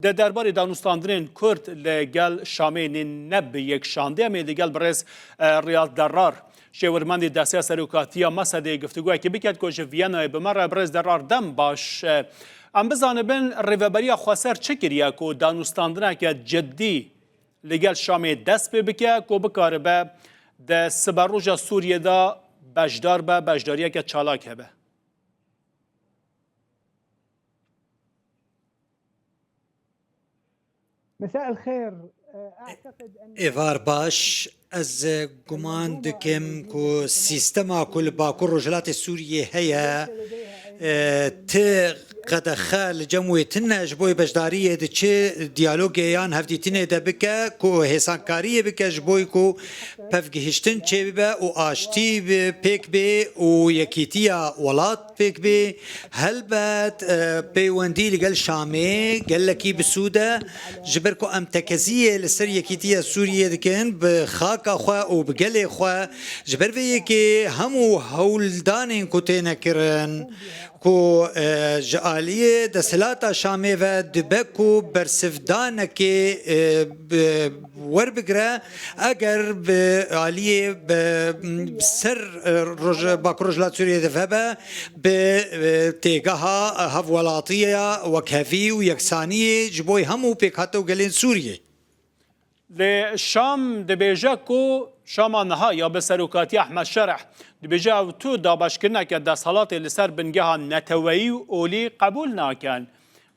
ده دربارەی دانوستاندنên کورد لەگەڵ شامێنên neb yekşandê em ê لەگەڵ birêz Riyad Derrar şêwirmendê desteya serokatiya Mesedê guftuguyekê biket ku ji Vîyenayê bi me re birêz Derrar dem baş em bizanibin rêveberiya Xweser çi kiriye ku danûstandineke ciddî لەگەڵ Şamê dest pê bike ku bikaribe de siberroja Sûriyê de bejdar be bejdariyeke çalak hebe. مساء الخير اعتقد ان ئێوار باش ئەز گومان دکەم کو سیستەما کو li باکوور Rojhilatê Sûriyê heye ti qedexe li cem wê tune ji bo beşdariyê diçi diyalogê yan hevdîtinê de bike ku hêsankariyê bike ji bo ku pevgihiştin çê bibe û aştî pêk bê û yekîtiya welat pêk bê helbet peywendî li gel Şamê gelekî bisûde ji ber ku em tekeziyê li ser yekîtiya Sûriyê dikin bi xaka xwe û bi gelê xwe ji ber vê yekê hemû hewldanên ku têne kirin ku ji aliyê desthilata Şamê ve dibe ku bersivdanekê werbigire eger bi aliyê ser Bakur Rojhilat Sûriyê de vebe bi têgeha hevwelatiya wekhevî û yeksaniyê ji bo hemû pêkhatî û gelên Sûriyê. Lê Şam dibêje ku Şama niha ya bi serokatiya Ehmed Şerh dibêje ew tu dabaşkirineke desthilatê li ser bingeha neteweyî û olî qebûl nakin.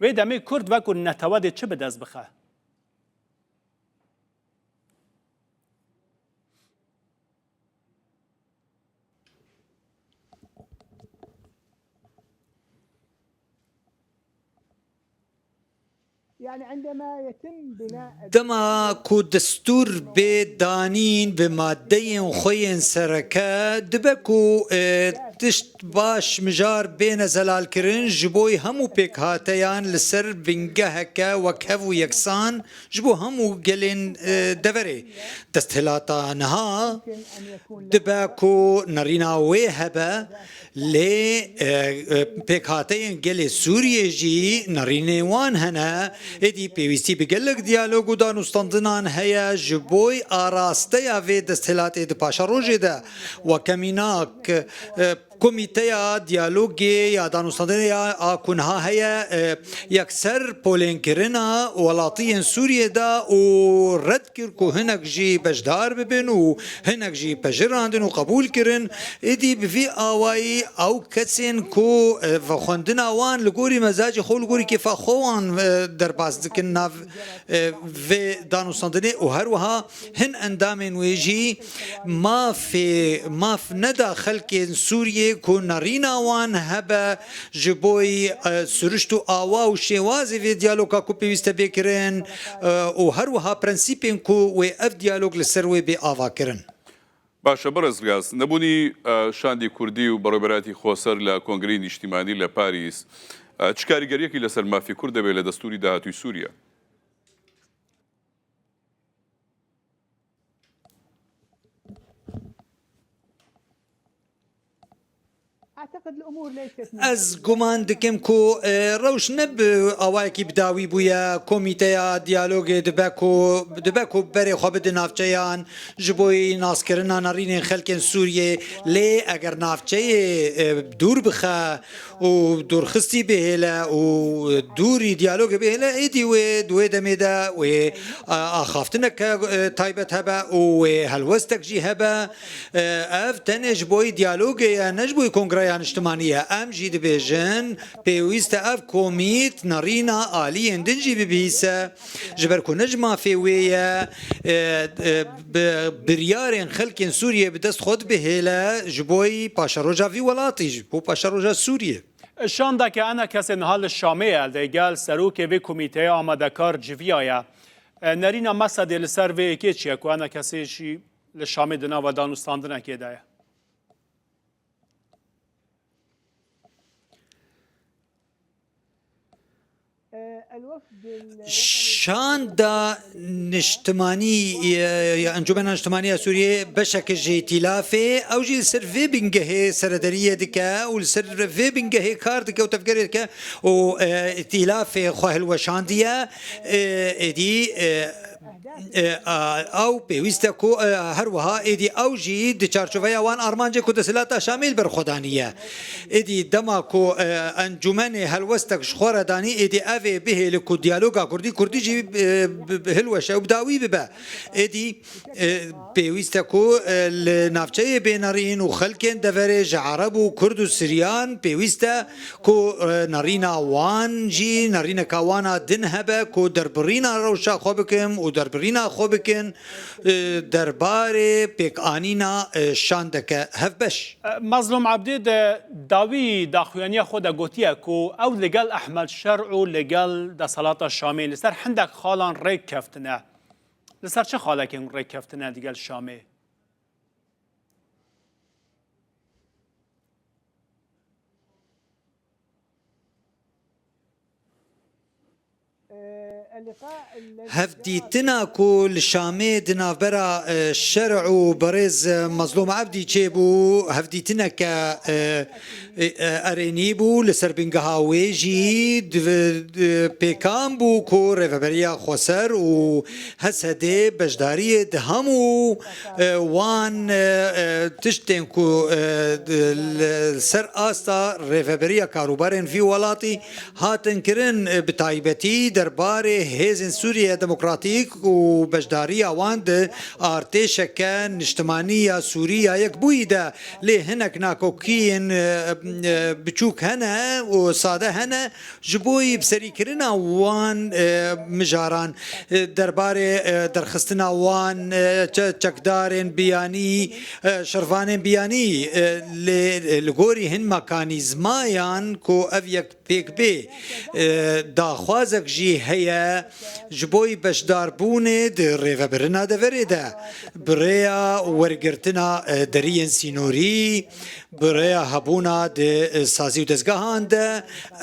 Vê demê Kurd veku netewedê çi bi dest bixe? يعني عندما يتم بناء دما ku destûr bê danîn bi maddeyên xwe yên sereke dibe ku tişt baş mijar bêne zelalkirin ji bo hemû pêkhateyan li ser bingeheke wekhev û yeksan ji bo hemû gelên deverê. Desthilata niha dibe ku nerîna wê hebe lê pêkhateyên gelê Sûriyê jî nerînê wan hene êdî pêwîstî bi gelek diyalog û danûstandinan heye ji bo arasteya vê desthilatê di paşa rojê de wekemînak komîteya diyalogê ya danûstandinê ya a ku niha heye yekser polênkirina welatiyên Sûriyê de û red kir ku hinek jî bejdar bibin û hinek jî pejirandin û qebûl kirin êdî bi vî awayî ew kesên ku vexwendina wan li gorî mezacê xwe li gorî kêfa xwe wan derbas dikin nav vê danûstandinê û her wiha hin endamên wê jî maf neda xelkên Sûriyê ku nerîna wan hebe ji bo sürüşt û awa û şêwazê vê diyaloga ku pêwîst e bêkirin û her wiha prensîpên ku wê ev diyalog li ser wê bê ava kirin. باشە بەڕێز ریاز نەبوونی شاندی کوردی و بەڕێبەراتی خۆسەر لە کۆنگرەی نیشتیمانی لە پاریس چ کاریگەریەکی لەسەر مافی کورد دەبێت لە دەستوری داهاتووی سووریا؟ اعتقد الامور ليست Ez guman dikim ku rewş ne bi awayekî bidawî bûye komîteya diyalogê dibe ku berê xwe bide navçeyan ji bo naskirina nerînên xelkên Sûriyê lê eger navçeyê dûr bixe û dûrxistî bihêle û dûrî diyalogê bihêle êdî wê di wê demê de wê axaftineke taybet hebe û wê helwestek jî hebe ev tenê ji bo diyalogê ye ne ji bo kongreya niştimaniye em jî dibêjin pêwîst e ev komît nerîna aliyên din jî bibîse ji ber ku ne ji mafê wê ye biryarên xelkên Sûriyê bi dest xwe dibihêle ji bo paşaroja vî welatî ji bo paşaroja Sûriyê. Şandeke ene kesên niha li Şamê elde gel serokê vê komîteya amadekar civiya ye. Nerîna Mesedê li ser vê yekê çi ye ku ene kesê jî li Şamê di nava danûstandinekê de ye. الوفد شان دا نشتماني انجمن اجتماعية سوريا بشكل جي ائتلافي او جي سر في بنجه سردريه دكا والسر في بنجه كار دكا وتفكير دكا و ائتلافي خواه الوشانديه دي او پێویستە هەروەها ئێدی ئەو ژی دچارچۆڤەیەوان ئارمانجێ و دەسەلاتە شامیل بەرخۆدانیە ئێدی دەما و ئەنجومەنێ هەلوەستەکش خۆرەدانی ئێدی ئەvێ بهێ لە کو دیالۆگا کوردیژی هلوەشە و بداوی ببە ئێدی پێویستە لە ناوچەیە بێنەڕین و خەلکێن دەڤەرێ ژە عەرەب و کورد و سریان پێویستە نەڕینا وان جی نەڕینەکە وانا دن هەبە و دەربڕینا ڕەوشا خۆ بکەم و دەربڕینا خۆ بکەن دەربارێ پێکئانینا شان دەکە هەف بەش مەزلوم عەبدێ داوی داخوێنیە خۆ دەگوتیە و ئەو لەگەڵ ئەحمەد شەرع و لەگەڵ دەسەڵاتە شامێ لەسەر هەندێک خاڵان ڕێک کەفتنە لەسەر چه خاڵێکێن ڕێک کەفتنە لەگەڵ شامێ هەفدیتنا کو لە شامێ دناوبەرە شەرع و بەڕێز مەزلوم عەبدی چێبوو هەفدیتنەکە ئەرێنی بوو لەسەر بنگەها وێژی پێکان بوو کۆ ڕێڤەبەریە خۆسەر و هەسەدێ بەشداریە هەموو وان تشتێن و سەر ئاستا ڕێڤەبەریە کاروبارێن ڤی وڵاتی هاتنکردن بتایبەتی دەربارێ هێزن سووریە دموکراتیک و بەشداریە وان ئارتێشەکە نیشتمانیە سووریا یەک بوویدا لێ هەنێک ناکۆکیین بچووک هەنە و سادە هەنە ji بۆی بسەریکردنا وان مژاران دەربارێ دەرخستنا وان چەکدارên بیانی شەروانên بیانی li gorî hin mekanîzmayan ku ev yek pêk bê daxwazek jî heye ji boî beşdarbûnê di rêvebirina deverê de birêya wergirtina deriyên sînorî birêya hebûna di sazî û dezgehan de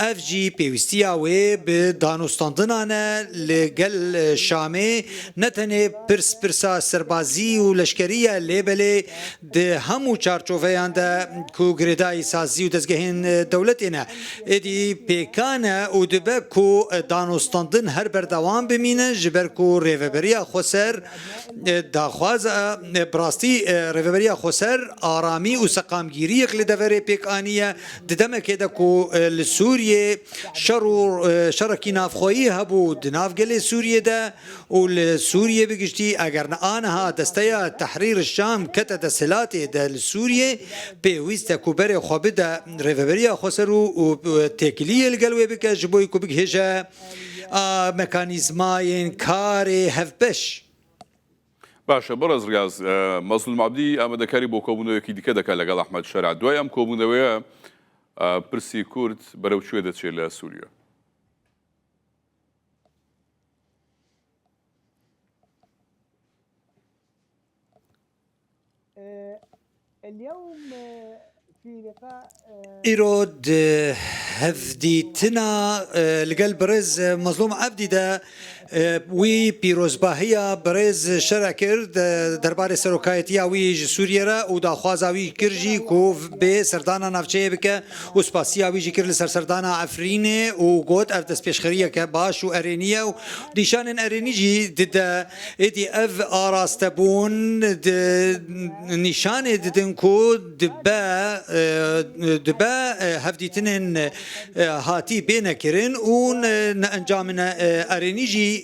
ev jî pêwîstiya wê bi danûstandinan e li gel Şamê ne tenê pirsa serbazî û leşkeriye lêbelê di hemû çarçoveyan de ku girêdayî sazî û dezgehên dewletê ne êdî pêkan e û dibe ku danûstandin her berdewam bimîne ji ber ku rêveberiya xweser daxwaza birastî rêveberiya xweser aramî û seqamgiriyek li deverê pêkaniye di demekê de ku li Sûriyê şer û şerekî navxweyî hebû di navgelê Sûriyê de û li Sûriyê bigiştî eger aniha desteya Tehrîr Şam kete deshilatê de li Sûriyê pêwîst e ku berê xwe bide rêveberiya xweser û têkiliyê li gel wê bike ji bo ku bigihêje mekanîzmayên karê hevbeş. باشە بەڕێز ڕاز مەزلوم عەبدی ئامادەکاری بۆ کۆبوونەوەیەکی دیکە دەکات لەگەڵ ئەحمەد شەرع دوای ئەم کۆبوونەوەیە پرسی کورد بەرەو کوێ دەچێت لە سووریا ئیرۆ هەفدیتنا لەگەل بەڕێز مەزلوم عەبدی de wî pîrozbahiya berêz şerê kir derbarê serokayetiya wî ji Sûriyê re û daxwaza wî kir jî ku bê serdana navçeyê bike û spasiya wî jî kir li ser serdana Efrînê û got ev destpêşxeriyeke baş û erêniye û dîşanên erênî jî dide êdî ev arastebûn nîşanê didin ku dibe hevdîtinên hatî bênekirin û encamine erênî jî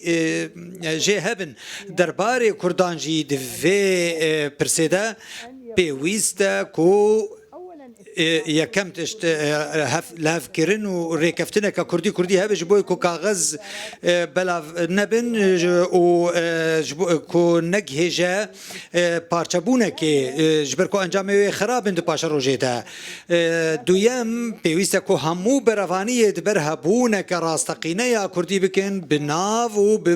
jê hebin derbarê Kurdan jî di vê pirsê de pêwîst e ku yekem tişt levkirin û rêkeftineka Kurdî hebe ji bo ku kaxez belav nebin û ku negihêje parçebûnekê ji ber ku encamê wê xerabin di paşa rojê de duyem pêwîst e ku hemû berevaniyê di ber hebûneke rasteqîneya Kurdî bikin bi nav û bi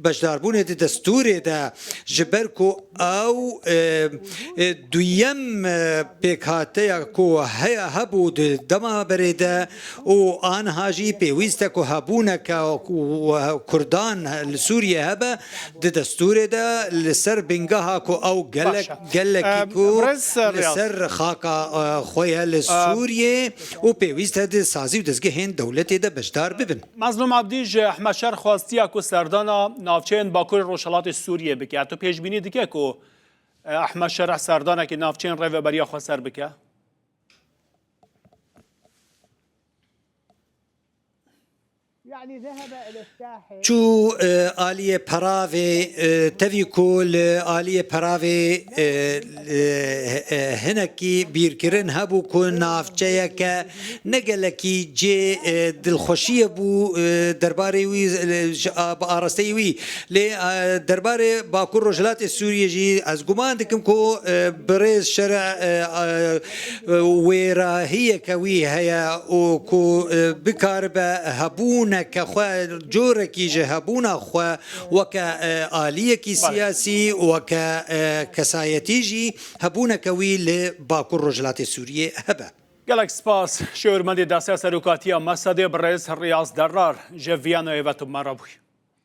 beşdarbûnê di destûrê de ji ber ku ew duyem pêkha هاتەیە کۆ هەیە هەبوو دەما بەرێدە و ئانهاژی پێویستە و هەبوونەکە کوردان لە سووریە هەبە دەستورێدا لەسەر بنگەها و ئەو گەلێکی لەسەر خاکە خۆیە لە سووریێ و پێویستە سازی و دەستگە هێن دەولەتێدا بەشدار ببن. مەزلوم عەبدی ji Ehmed Şer xwastiya ku serdana navçeyên Bakurê Rojhilatê Sûriyê bike. Tu pêşbînî dike ku Ehmed Şer serdanekî navçeyên rêveberiya xwe ser bike? يعني ذهب إلى الساحل چو آلیه پراوی تاوی کول آلیه پراوی هنکی بیرکرن هبو کو نافچه که نگلکی جه دلخوشی بو درباره وی آراسته وی لی درباره باکور رجلات سوریه جی از گمان دکم کو برز شرع ویراهیه کوی هیا و کو بکار به هبون كخوا جوركي جهبونا خوا وكآلية سياسي وكسايتيجي هبونا كوي لباكور رجلات سوريا هبا Gelek spas şêwirmendê Desteya Serokatiya Mesedê bi rêz Riyaz Derrar ji Vîyanayê ve tu me re bûye.